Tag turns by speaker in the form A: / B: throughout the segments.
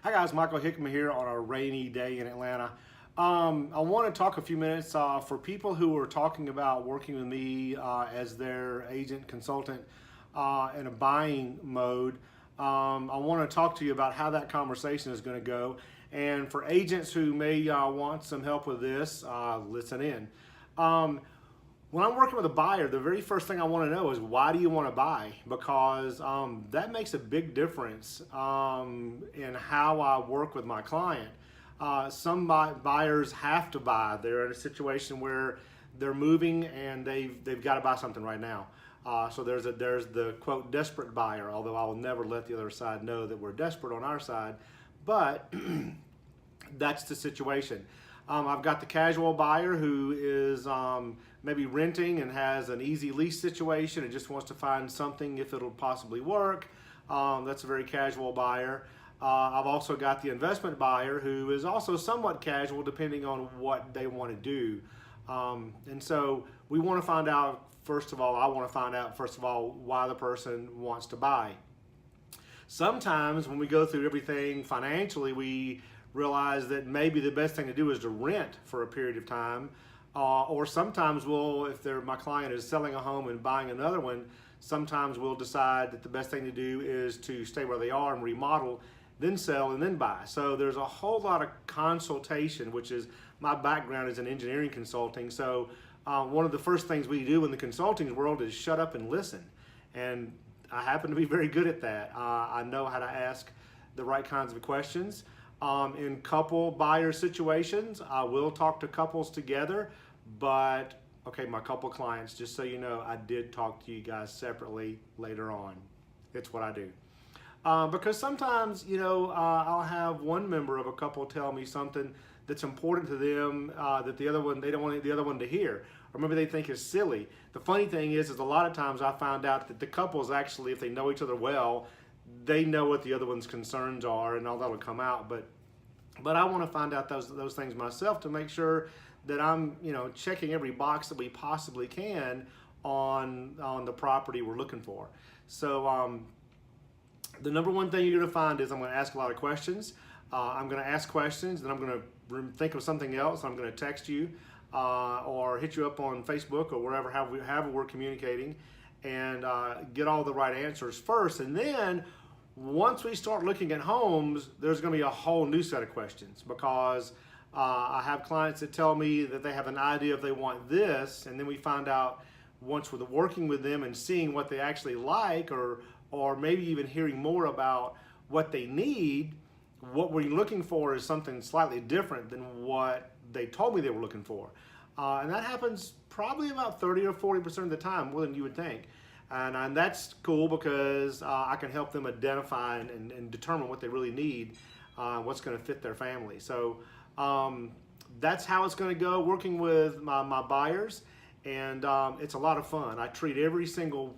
A: Hi guys, Michael Hickman here on a rainy day in Atlanta. I want to talk a few minutes for people who are talking about working with me as their agent consultant in a buying mode. I want to talk to you about how that conversation is going to go. And for agents who may want some help with this, listen in. When I'm working with a buyer, the very first thing I want to know is, why do you want to buy? Because that makes a big difference in how I work with my client. Some buyers have to buy. They're in a situation where they're moving and they've got to buy something right now. So there's the quote desperate buyer, although I will never let the other side know that we're desperate on our side, but that's the situation. I've got the casual buyer who is maybe renting and has an easy lease situation and just wants to find something if it'll possibly work. That's a very casual buyer. I've also got the investment buyer who is also somewhat casual depending on what they want to do. And so we want to find out, first of all, I want to find out, first of all, why the person wants to buy. Sometimes when we go through everything financially, we realize that maybe the best thing to do is to rent for a period of time. Or sometimes if my client is selling a home and buying another one, sometimes we'll decide that the best thing to do is to stay where they are and remodel, then sell, and then buy. So there's a whole lot of consultation, which is my background is in engineering consulting. So one of the first things we do in the consulting world is shut up and listen. And I happen to be very good at that. I know how to ask the right kinds of questions. In couple buyer situations, I will talk to couples together, but okay, my couple clients, just so you know, I did talk to you guys separately later on. It's what I do. Because sometimes, I'll have one member of a couple tell me something that's important to them that the other one, they don't want the other one to hear, or maybe they think is silly. The funny thing is a lot of times I found out that the couples actually, if they know each other well, they know what the other one's concerns are, and all that'll come out. But I want to find out those things myself to make sure that I'm checking every box that we possibly can on the property we're looking for. So the number one thing you're going to find is I'm going to ask a lot of questions. I'm going to ask questions, then I'm going to think of something else. I'm going to text you or hit you up on Facebook or wherever however we're communicating, and get all the right answers first. And then once we start looking at homes, there's going to be a whole new set of questions, because I have clients that tell me that they have an idea if they want this, and then we find out once we're working with them and seeing what they actually like, or maybe even hearing more about what they need, what we're looking for is something slightly different than what they told me they were looking for. And that happens probably about 30 or 40% of the time, more than you would think. And that's cool, because I can help them identify and determine what they really need, what's going to fit their family. So that's how it's going to go, working with my buyers. And it's a lot of fun. I treat every single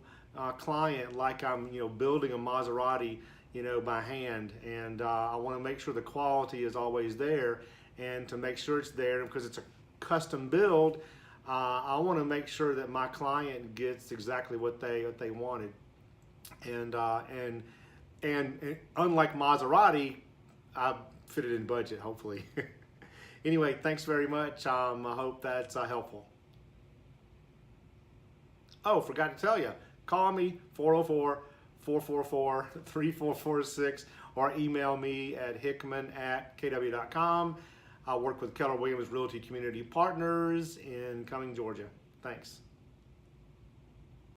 A: client like I'm building a Maserati by hand. And I want to make sure the quality is always there. And to make sure it's there, because it's a custom build, I want to make sure that my client gets exactly what they wanted, and unlike Maserati, I fit it in budget, hopefully. Anyway, thanks very much. I hope that's helpful. Oh, forgot to tell you, call me 404-444-3446 or email me at hickman@kw.com. I work with Keller Williams Realty Community Partners in Cumming, Georgia. Thanks.